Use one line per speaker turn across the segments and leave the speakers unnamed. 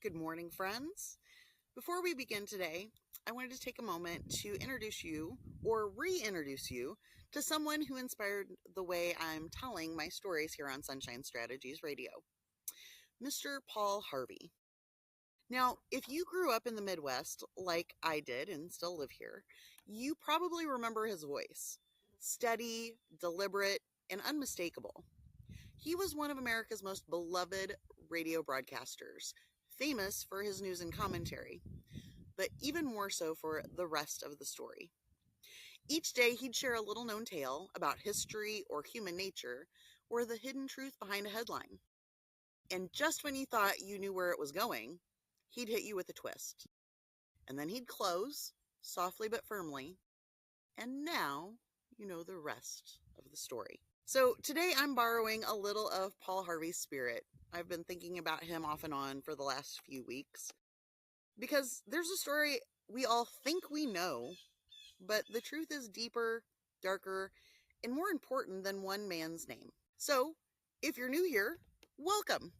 Good morning, friends. Before we begin today, I wanted to take a moment to introduce you or reintroduce you to someone who inspired the way I'm telling my stories here on Sunshine Strategies Radio, Mr. Paul Harvey. Now, if you grew up in the Midwest like I did and still live here, you probably remember his voice. Steady, deliberate, and unmistakable. He was one of America's most beloved radio broadcasters, famous for his news and commentary, but even more so for the rest of the story. Each day he'd share a little known tale about history or human nature or the hidden truth behind a headline. And just when you thought you knew where it was going, he'd hit you with a twist. And then he'd close, softly but firmly, and now you know the rest of the story. So today I'm borrowing a little of Paul Harvey's spirit. I've been thinking about him off and on for the last few weeks because there's a story we all think we know, but the truth is deeper, darker, and more important than one man's name. So if you're new here, welcome.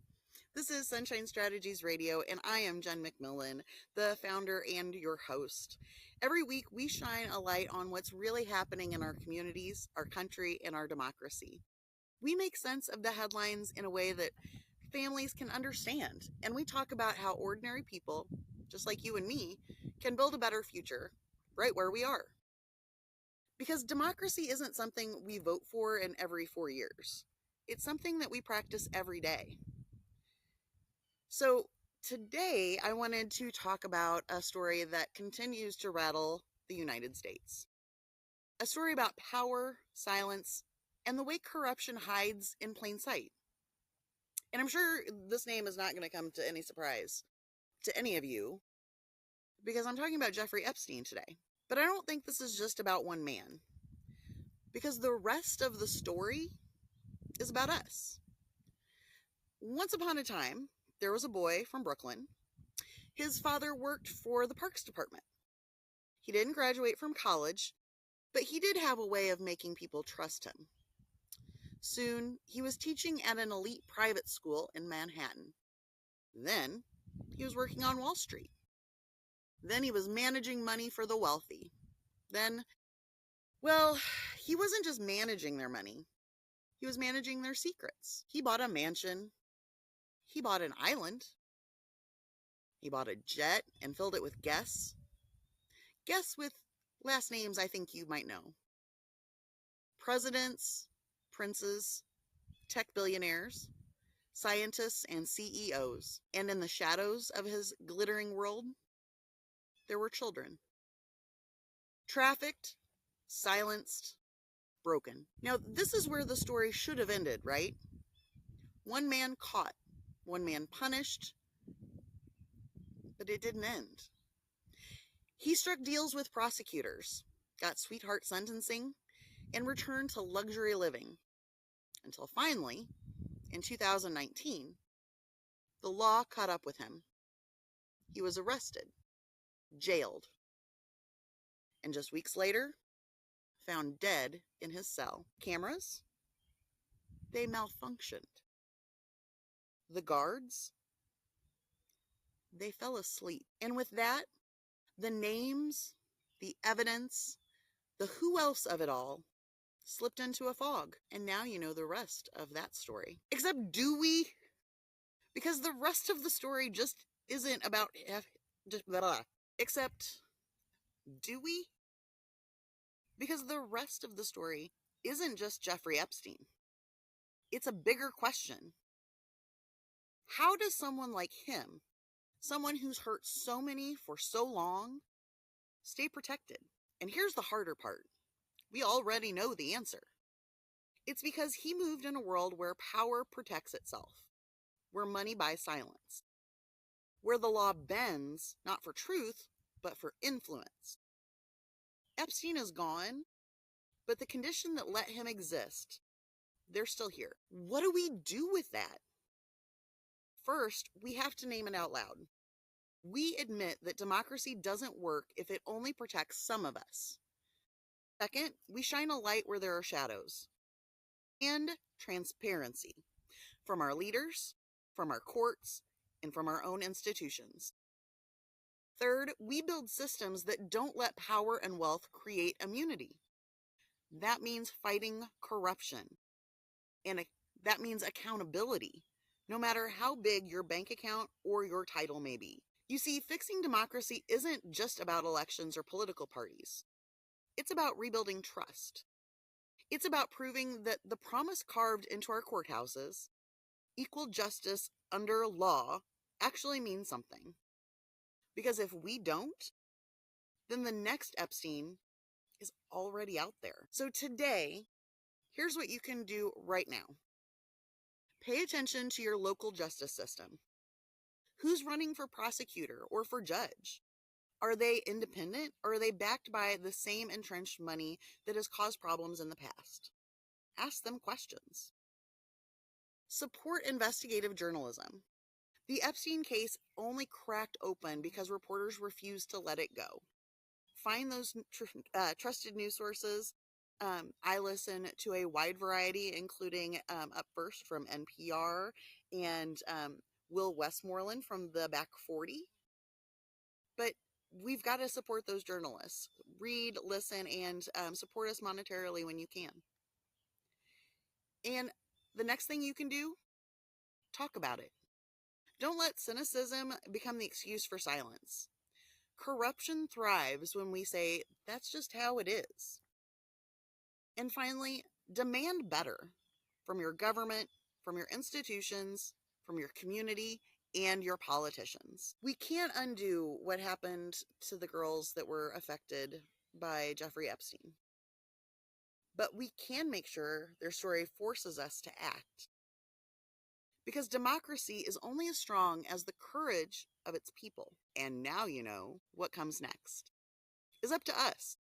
This is Sunshine Strategies Radio, and I am Jen McMillan, the founder and your host. Every week, we shine a light on what's really happening in our communities, our country, and our democracy. We make sense of the headlines in a way that families can understand, and we talk about how ordinary people, just like you and me, can build a better future right where we are. Because democracy isn't something we vote for in every 4 years. It's something that we practice every day. So today I wanted to talk about a story that continues to rattle the United States. A story about power, silence, and the way corruption hides in plain sight. And I'm sure this name is not going to come to any surprise to any of you, because I'm talking about Jeffrey Epstein today. But I don't think this is just about one man, because the rest of the story is about us. Once upon a time, there was a boy from Brooklyn. His father worked for the Parks Department. He didn't graduate from college, but he did have a way of making people trust him. Soon, he was teaching at an elite private school in Manhattan. Then, he was working on Wall Street. Then he was managing money for the wealthy. Then, he wasn't just managing their money. He was managing their secrets. He bought a mansion. He bought an island. He bought a jet and filled it with guests. Guests with last names I think you might know. Presidents, princes, tech billionaires, scientists, and CEOs. And in the shadows of his glittering world, there were children. Trafficked, silenced, broken. Now, this is where the story should have ended, right? One man caught. One man punished, but it didn't end. He struck deals with prosecutors, got sweetheart sentencing, and returned to luxury living. Until finally, in 2019, the law caught up with him. He was arrested, jailed, and just weeks later, found dead in his cell. Cameras? They malfunctioned. The guards, they fell asleep. And with that, the names, the evidence, the who else of it all slipped into a fog. And now you know the rest of that story. Except do we? Because the rest of the story just isn't about Except, do we? Because the rest of the story isn't just Jeffrey Epstein. It's a bigger question. How does someone like him, someone who's hurt so many for so long, stay protected? And here's the harder part. We already know the answer. It's because he moved in a world where power protects itself, where money buys silence, where the law bends, not for truth, but for influence. Epstein is gone, but the condition that let him exist, they're still here. What do we do with that? First, we have to name it out loud. We admit that democracy doesn't work if it only protects some of us. Second, we shine a light where there are shadows. And transparency. From our leaders, from our courts, and from our own institutions. Third, we build systems that don't let power and wealth create immunity. That means fighting corruption, and that means accountability, no matter how big your bank account or your title may be. You see, fixing democracy isn't just about elections or political parties. It's about rebuilding trust. It's about proving that the promise carved into our courthouses, equal justice under law, actually means something. Because if we don't, then the next Epstein is already out there. So today, here's what you can do right now. Pay attention to your local justice system. Who's running for prosecutor or for judge? Are they independent, or are they backed by the same entrenched money that has caused problems in the past? Ask them questions. Support investigative journalism. The Epstein case only cracked open because reporters refused to let it go. Find those trusted news sources. I listen to a wide variety, including Up First from NPR and Will Westmoreland from the Back 40. But we've got to support those journalists. Read, listen, and support us monetarily when you can. And the next thing you can do, talk about it. Don't let cynicism become the excuse for silence. Corruption thrives when we say, that's just how it is. And finally, demand better from your government, from your institutions, from your community, and your politicians. We can't undo what happened to the girls that were affected by Jeffrey Epstein. But we can make sure their story forces us to act. Because democracy is only as strong as the courage of its people. And now you know what comes next is up to us.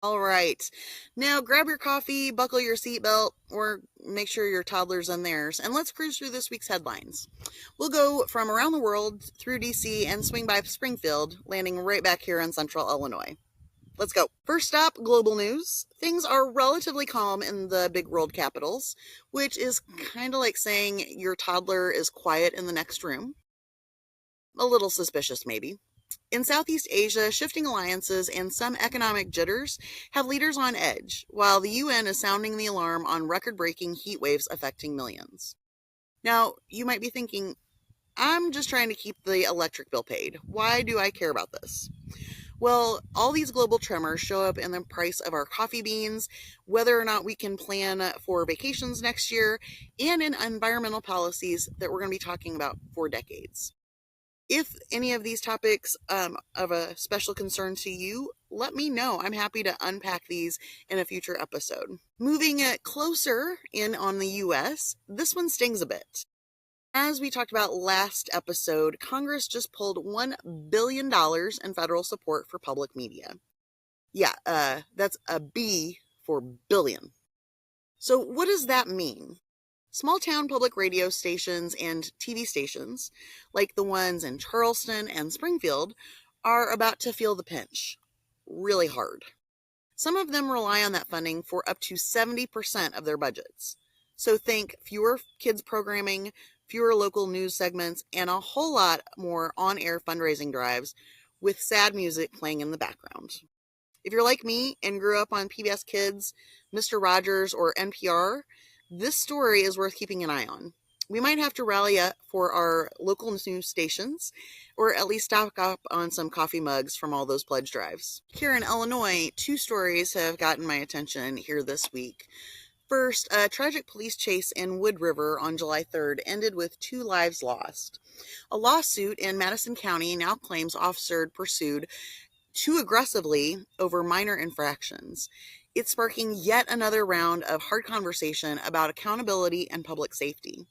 All right, now grab your coffee, buckle your seatbelt, or make sure your toddler's in theirs, and let's cruise through this week's headlines. We'll go from around the world through DC and swing by Springfield, landing right back here in central Illinois. Let's go. First stop, global news. Things are relatively calm in the big world capitals, which is kind of like saying your toddler is quiet in the next room. A little suspicious, maybe. In Southeast Asia, shifting alliances and some economic jitters have leaders on edge, while the UN is sounding the alarm on record-breaking heat waves affecting millions. Now, you might be thinking, I'm just trying to keep the electric bill paid. Why do I care about this? Well, all these global tremors show up in the price of our coffee beans, whether or not we can plan for vacations next year, and in environmental policies that we're going to be talking about for decades. If any of these topics of a special concern to you, let me know. I'm happy to unpack these in a future episode. Moving closer in on the U.S., this one stings a bit. As we talked about last episode, Congress just pulled $1 billion in federal support for public media. Yeah, that's a B for billion. So what does that mean? Small town public radio stations and TV stations, like the ones in Charleston and Springfield, are about to feel the pinch really hard. Some of them rely on that funding for up to 70% of their budgets. So think fewer kids programming, fewer local news segments, and a whole lot more on-air fundraising drives with sad music playing in the background. If you're like me and grew up on PBS Kids, Mr. Rogers, or NPR, this story is worth keeping an eye on. We might have to rally up for our local news stations, or at least stock up on some coffee mugs from all those pledge drives. Here in Illinois, 2 stories have gotten my attention here this week. First, a tragic police chase in Wood River on July 3rd ended with 2 lives lost. A lawsuit in Madison County now claims officers pursued too aggressively over minor infractions. It's sparking yet another round of hard conversation about accountability and public safety.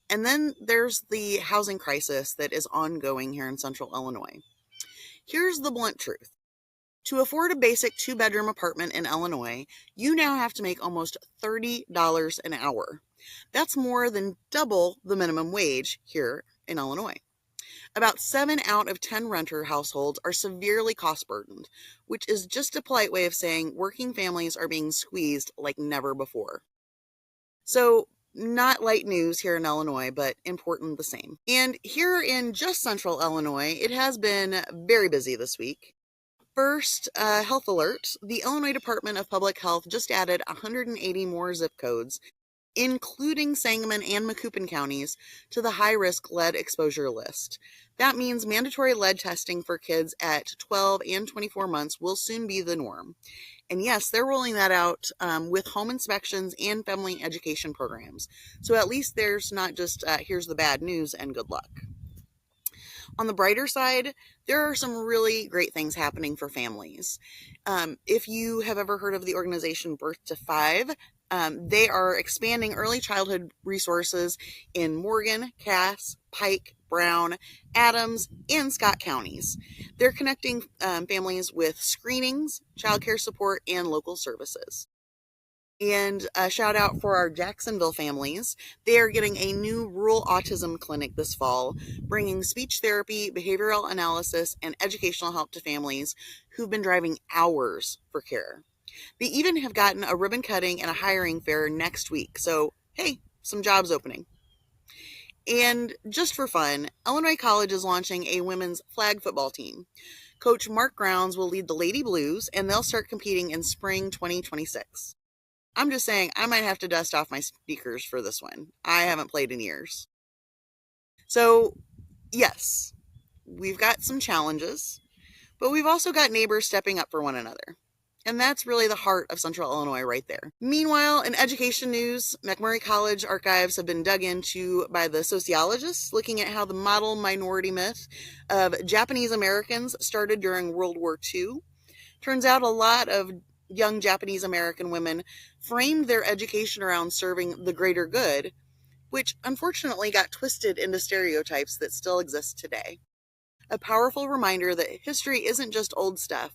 And then there's the housing crisis that is ongoing here in central Illinois. Here's the blunt truth. To afford a basic 2-bedroom apartment in Illinois, you now have to make almost $30 an hour. That's more than double the minimum wage here in Illinois. About 7 out of 10 renter households are severely cost burdened, which is just a polite way of saying working families are being squeezed like never before. So, not light news here in Illinois, but important the same. And here in just central Illinois, it has been very busy this week. First, health alert. The Illinois Department of Public Health just added 180 more zip codes, including Sangamon and Macoupin counties, to the high-risk lead exposure list. That means mandatory lead testing for kids at 12 and 24 months will soon be the norm. And yes, they're rolling that out with home inspections and family education programs. So at least there's not just here's the bad news and good luck. On the brighter side, there are some really great things happening for families. If you have ever heard of the organization Birth to Five, they are expanding early childhood resources in Morgan, Cass, Pike, Brown, Adams, and Scott counties. They're connecting families with screenings, childcare support, and local services. And a shout out for our Jacksonville families. They are getting a new rural autism clinic this fall, bringing speech therapy, behavioral analysis, and educational help to families who've been driving hours for care. They even have gotten a ribbon cutting and a hiring fair next week. So, hey, some jobs opening. And just for fun, Illinois College is launching a women's flag football team. Coach Mark Grounds will lead the Lady Blues, and they'll start competing in spring 2026. I'm just saying, I might have to dust off my sneakers for this one. I haven't played in years. So, yes, we've got some challenges, but we've also got neighbors stepping up for one another. And that's really the heart of Central Illinois right there. Meanwhile, in education news, McMurray College archives have been dug into by the sociologists looking at how the model minority myth of Japanese Americans started during World War II. Turns out a lot of young Japanese American women framed their education around serving the greater good, which unfortunately got twisted into stereotypes that still exist today. A powerful reminder that history isn't just old stuff,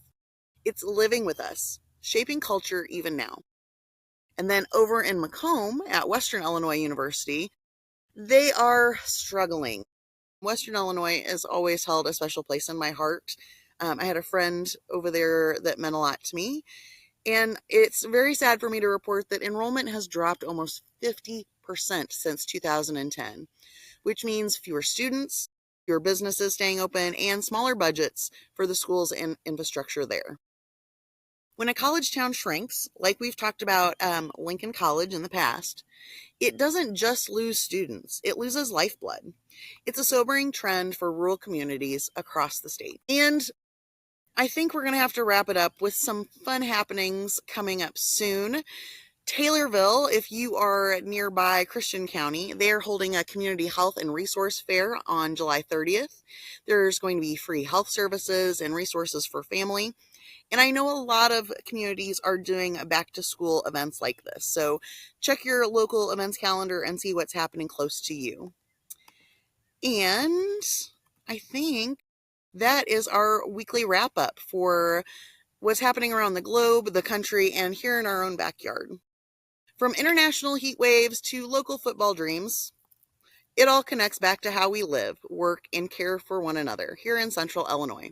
it's living with us, shaping culture even now. And then over in Macomb at Western Illinois University, they are struggling. Western Illinois has always held a special place in my heart. I had a friend over there that meant a lot to me. And it's very sad for me to report that enrollment has dropped almost 50% since 2010, which means fewer students, fewer businesses staying open, and smaller budgets for the schools and infrastructure there. When a college town shrinks, like we've talked about Lincoln College in the past, it doesn't just lose students, it loses lifeblood. It's a sobering trend for rural communities across the state. And I think we're going to have to wrap it up with some fun happenings coming up soon. Taylorville, if you are nearby Christian County, they're holding a community health and resource fair on July 30th. There's going to be free health services and resources for family. And I know a lot of communities are doing back to school events like this. So check your local events calendar and see what's happening close to you. And I think that is our weekly wrap up for what's happening around the globe, the country, and here in our own backyard. From international heat waves to local football dreams, it all connects back to how we live, work, and care for one another here in Central Illinois.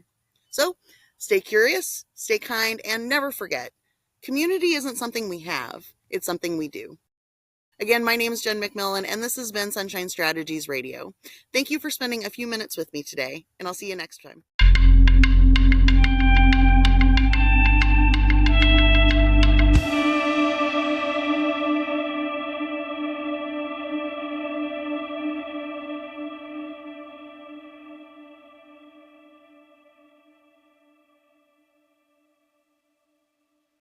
So stay curious, stay kind, and never forget, community isn't something we have, it's something we do. Again, my name is Jen McMillan, and this has been Sunshine Strategies Radio. Thank you for spending a few minutes with me today, and I'll see you next time.